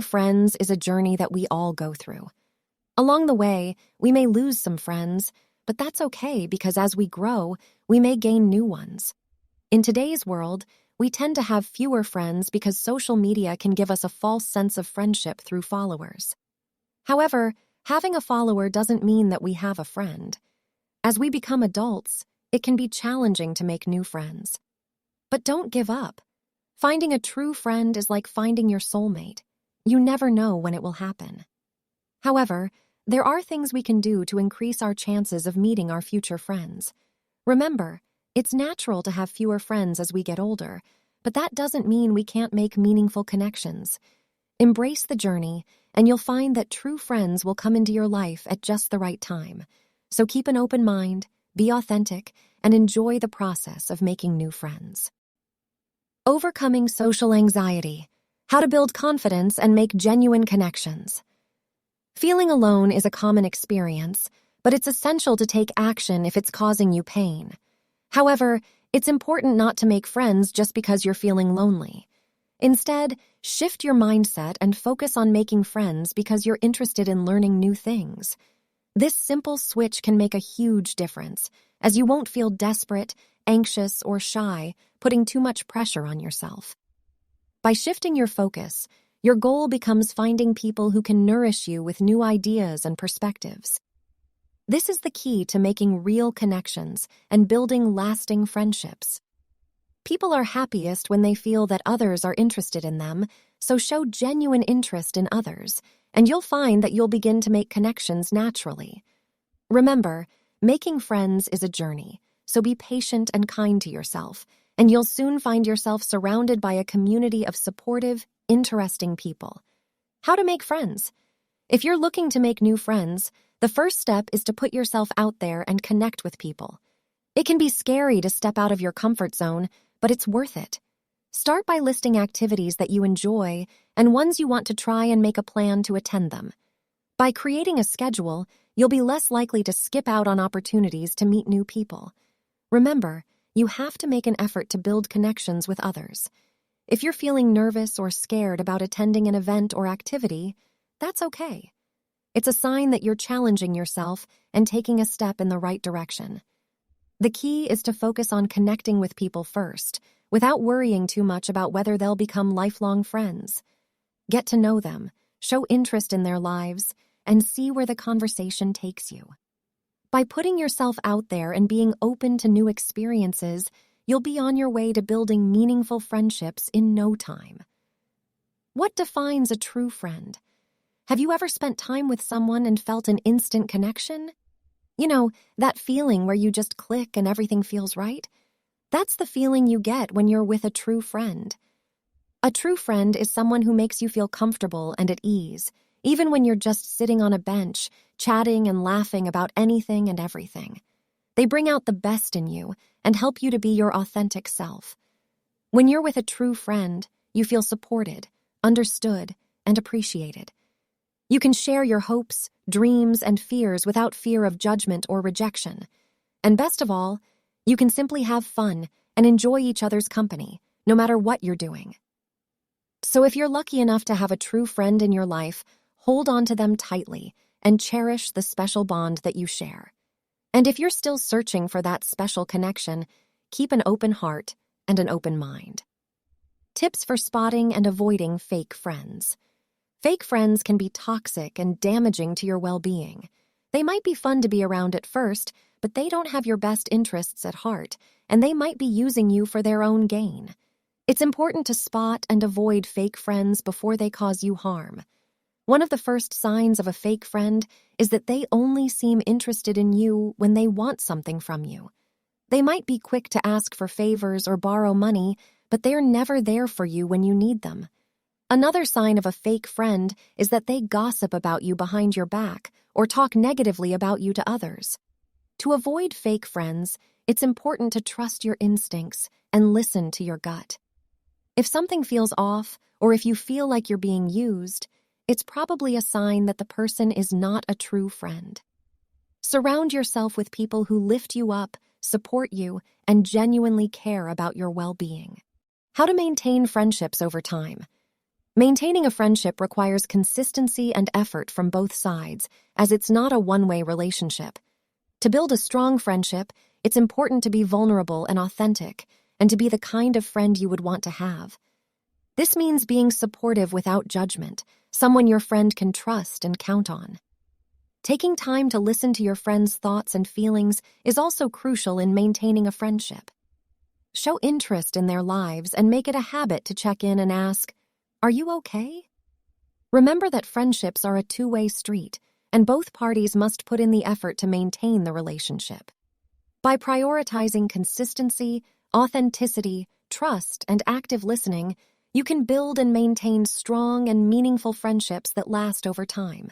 Friends is a journey that we all go through. Along the way, we may lose some friends, but that's okay because as we grow, we may gain new ones. In today's world, we tend to have fewer friends because social media can give us a false sense of friendship through followers. However, having a follower doesn't mean that we have a friend. As we become adults, it can be challenging to make new friends. But don't give up. Finding a true friend is like finding your soulmate. You never know when it will happen. However, there are things we can do to increase our chances of meeting our future friends. Remember, it's natural to have fewer friends as we get older, but that doesn't mean we can't make meaningful connections. Embrace the journey, and you'll find that true friends will come into your life at just the right time. So keep an open mind, be authentic, and enjoy the process of making new friends. Overcoming social anxiety. How to build confidence and make genuine connections. Feeling alone is a common experience, but it's essential to take action if it's causing you pain. However, it's important not to make friends just because you're feeling lonely. Instead, shift your mindset and focus on making friends because you're interested in learning new things. This simple switch can make a huge difference, as you won't feel desperate, anxious, or shy, putting too much pressure on yourself. By shifting your focus, your goal becomes finding people who can nourish you with new ideas and perspectives. This is the key to making real connections and building lasting friendships. People are happiest when they feel that others are interested in them, so show genuine interest in others, and you'll find that you'll begin to make connections naturally. Remember, making friends is a journey, so be patient and kind to yourself, and you'll soon find yourself surrounded by a community of supportive, interesting people. How to make friends? If you're looking to make new friends, the first step is to put yourself out there and connect with people. It can be scary to step out of your comfort zone, but it's worth it. Start by listing activities that you enjoy and ones you want to try and make a plan to attend them. By creating a schedule, you'll be less likely to skip out on opportunities to meet new people. Remember, you have to make an effort to build connections with others. If you're feeling nervous or scared about attending an event or activity, that's okay. It's a sign that you're challenging yourself and taking a step in the right direction. The key is to focus on connecting with people first, without worrying too much about whether they'll become lifelong friends. Get to know them, show interest in their lives, and see where the conversation takes you. By putting yourself out there and being open to new experiences, you'll be on your way to building meaningful friendships in no time. What defines a true friend? Have you ever spent time with someone and felt an instant connection? You know, that feeling where you just click and everything feels right? That's the feeling you get when you're with a true friend. A true friend is someone who makes you feel comfortable and at ease, even when you're just sitting on a bench, chatting and laughing about anything and everything. They bring out the best in you and help you to be your authentic self. When you're with a true friend, you feel supported, understood, and appreciated. You can share your hopes, dreams, and fears without fear of judgment or rejection. And best of all, you can simply have fun and enjoy each other's company, no matter what you're doing. So if you're lucky enough to have a true friend in your life, hold on to them tightly and cherish the special bond that you share. And if you're still searching for that special connection, keep an open heart and an open mind. Tips for spotting and avoiding fake friends. Fake friends can be toxic and damaging to your well-being. They might be fun to be around at first, but they don't have your best interests at heart, and they might be using you for their own gain. It's important to spot and avoid fake friends before they cause you harm. One of the first signs of a fake friend is that they only seem interested in you when they want something from you. They might be quick to ask for favors or borrow money, but they're never there for you when you need them. Another sign of a fake friend is that they gossip about you behind your back or talk negatively about you to others. To avoid fake friends, it's important to trust your instincts and listen to your gut. If something feels off, or if you feel like you're being used, it's probably a sign that the person is not a true friend. Surround yourself with people who lift you up, support you, and genuinely care about your well-being. How to maintain friendships over time. Maintaining a friendship requires consistency and effort from both sides, as it's not a one-way relationship. To build a strong friendship, it's important to be vulnerable and authentic, and to be the kind of friend you would want to have. This means being supportive without judgment, someone your friend can trust and count on. Taking time to listen to your friend's thoughts and feelings is also crucial in maintaining a friendship. Show interest in their lives and make it a habit to check in and ask, "Are you okay?" Remember that friendships are a two-way street, and both parties must put in the effort to maintain the relationship. By prioritizing consistency, authenticity, trust, and active listening, you can build and maintain strong and meaningful friendships that last over time.